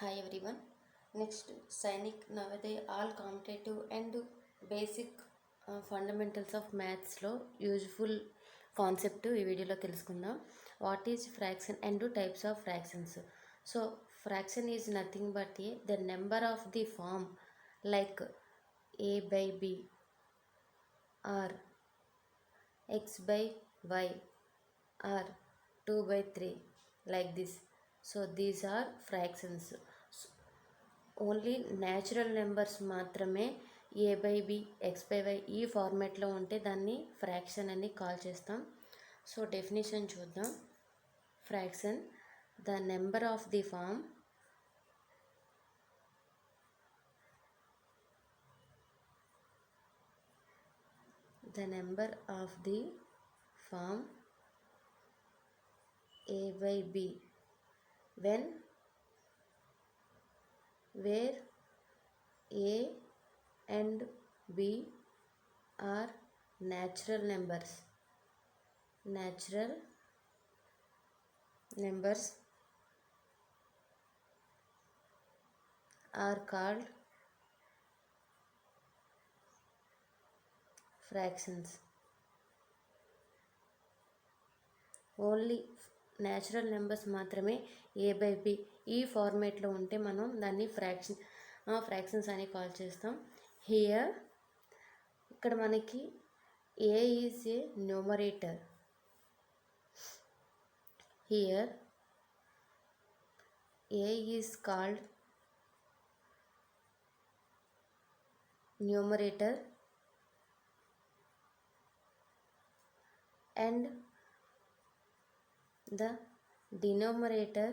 Hi everyone. Next, Sainik nowadays all competitive and basic fundamentals of మ్యాథ్స్లో useful concept ఈ వీడియోలో తెలుసుకుందాం. What is fraction and types of fractions. So fraction is nothing but the number of the form like a by b or x by y or 2 by 3 like this. So these are fractions. Only natural numbers మాత్రమే A by B X by Y ఈ ఫార్మాట్లో ఉంటే దాన్ని fraction అని call చేస్తాం. So definition చూద్దాం. Fraction the number of the form a by b when where a and b are natural numbers are called fractions. Only natural numbers మాత్రమే A by B ఈ ఫార్మేట్లో ఉంటే మనం దాన్ని ఫ్రాక్షన్స్ అని call చేస్తాం. Here ఇక్కడ మనకి A is A numerator. Here A is called numerator and the denominator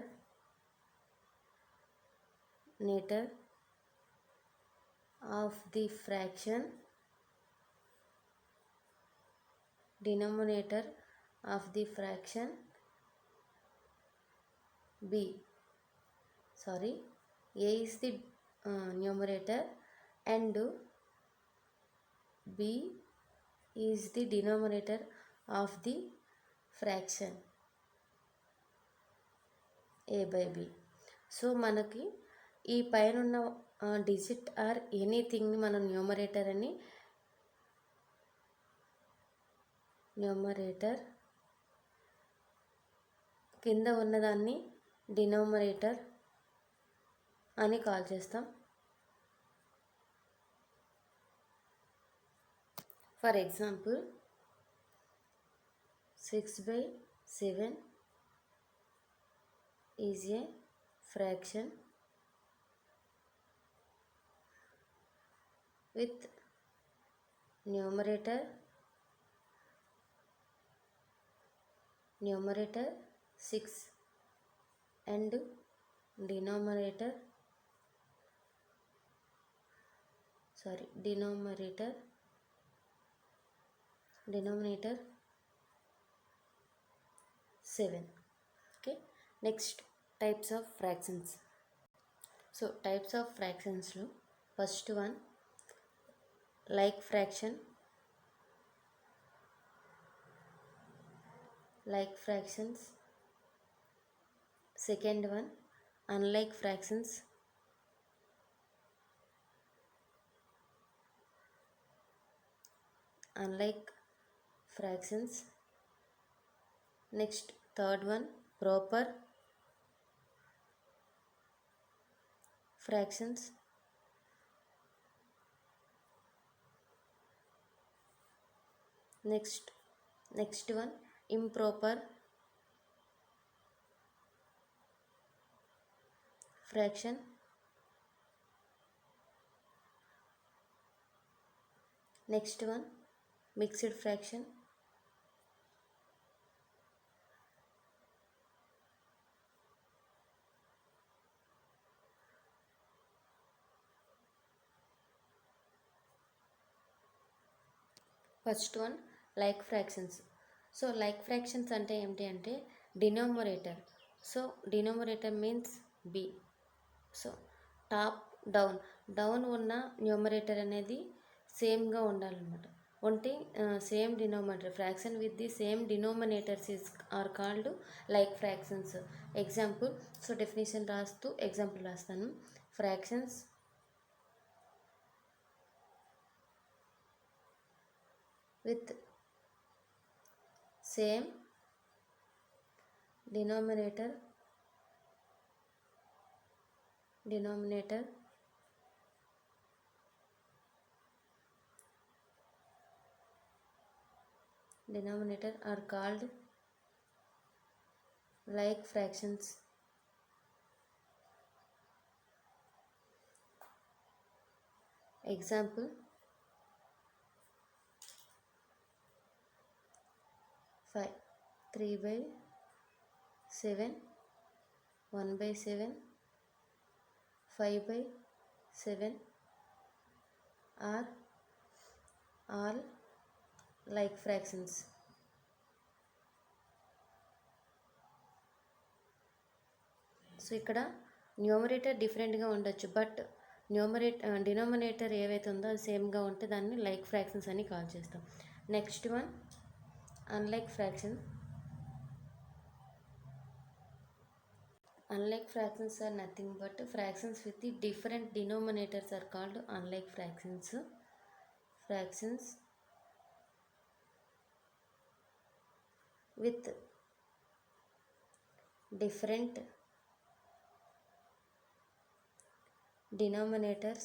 of the fraction b. Sorry, a is the numerator and b is the denominator of the fraction a by b. So మనకి ఈ పైన ఉన్న digit are ఎనీథింగ్ని మనం numerator కింద ఉన్నదాన్ని denominator అని call చేస్తాం. For example 6 by 7 is a fraction with numerator 6 and denominator 7. Okay, next types of fractions. So types of fractions lo first one like fractions, second one unlike fractions, next third one proper fractions, next one improper fraction, next one mixed fraction, first one like fractions. So like fractions అంటే ఏమిటి అంటే denominator. So denominator means B. So top down ఉన్న numerator అనేది సేమ్గా ఉండాలన్నమాట. ఉంటే same denominator fraction with the same denominators is are called like fractions. Example, so definition రాస్తూ example రాస్తాను. Fractions with same denominator are called like fractions. Example, 3/7, 1/7, 5/7 are all like fractions. So ఇక్కడ numerator డిఫరెంట్గా ఉండొచ్చు, but denominator ఏవైతే ఉందో అది సేమ్గా ఉంటే దాన్ని లైక్ ఫ్రాక్షన్స్ అని కాల్ చేస్తాం. Next one, unlike fraction. Unlike fractions are nothing but fractions with the different denominators are called unlike fractions. Fractions with different denominators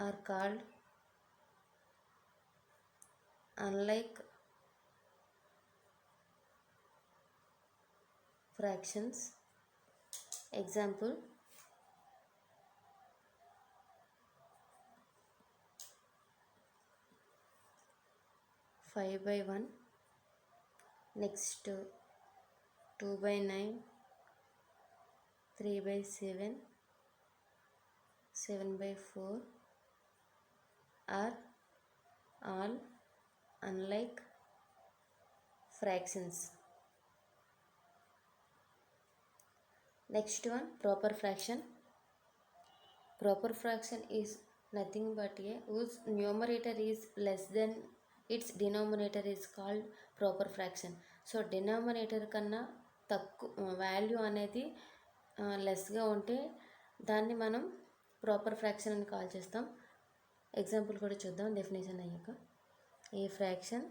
are called unlike fractions. Example, 5/1, next 2/9, 3/7, 7/4 are all unlike fractions. Next one, proper fraction. Proper fraction is nothing but a whose numerator is less than its denominator is called proper fraction. So denominator కన్నా తక్కువ value అనేది లెస్గా ఉంటే దాన్ని మనం proper fraction అని call చేస్తాం. Example కూడా చూద్దాం డెఫినేషన్ అయ్యాక. ఏ fraction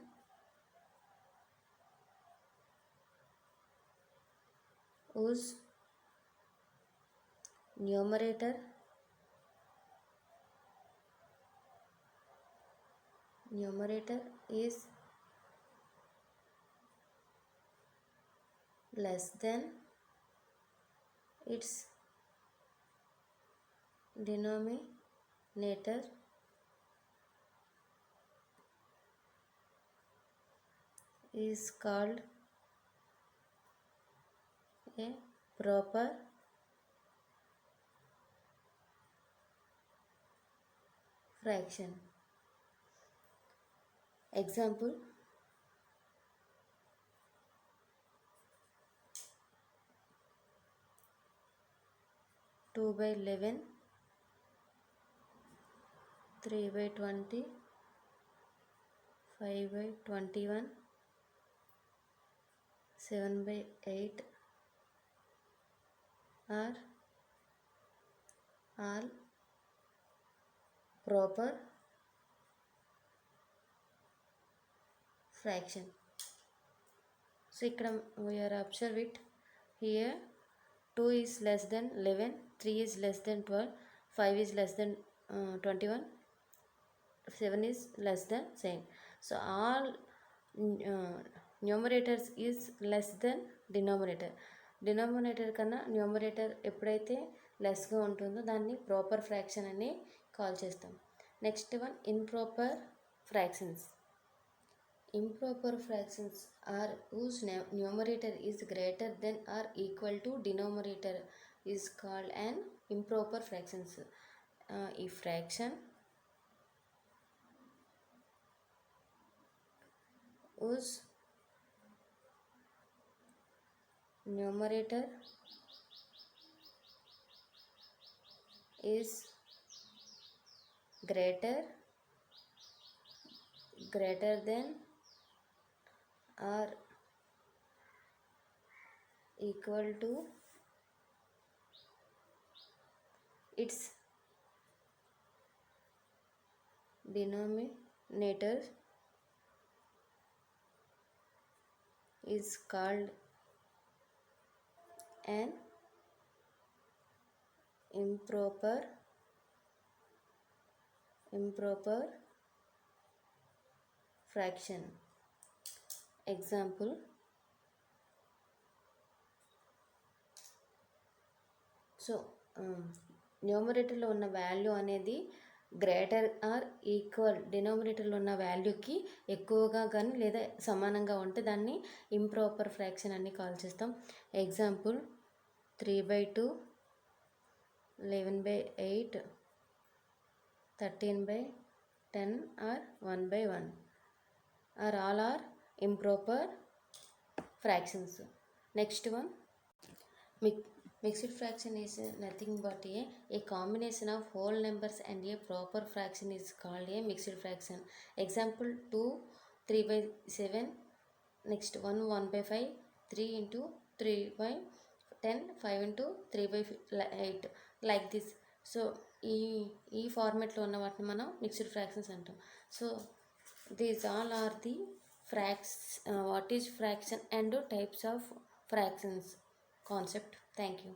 whose numerator is less than its denominator is called a proper fraction. Example, 2/11, 3/20, 5/21, 7/8 are all proper fraction. So ఇక్కడ we are observe it here. 2 is less than 11, 3 is less than 12, 5 is less than 21, 7 is less than same. So all numerators is less than denominator. Denominator కన్నా numerator ఎప్పుడైతే లెస్గా ఉంటుందో దాన్ని proper fraction అని call చేస్తాం. Next one, improper fractions. Improper fractions are whose numerator is greater than or equal to denominator is called an improper fractions. ఈ fraction whose numerator is greater than or equal to its denominator is called an improper fraction. Example, so న్యూమరేటర్లో ఉన్న value అనేది greater are equal డినామినేటర్లో ఉన్న వాల్యూకి ఎక్కువగా కానీ లేదా సమానంగా ఉంటే దాన్ని ఇంప్రాపర్ ఫ్రాక్షన్ అని కాల్ చేస్తాం. Example 3/2, 11/8, 13/10 or 1/1 are all are improper fractions. Next one, mixed fraction is nothing but a combination of whole numbers and a proper fraction is called a mixed fraction. Example, 2 3/7, next 1 1/5, 3 into 3/10, 5 into 3/8, like this. So ఈ ఫార్మెట్లో ఉన్న వాటిని మనం mixed fractions అంటాం. So these all are the what is fraction and types of fractions concept. Thank you.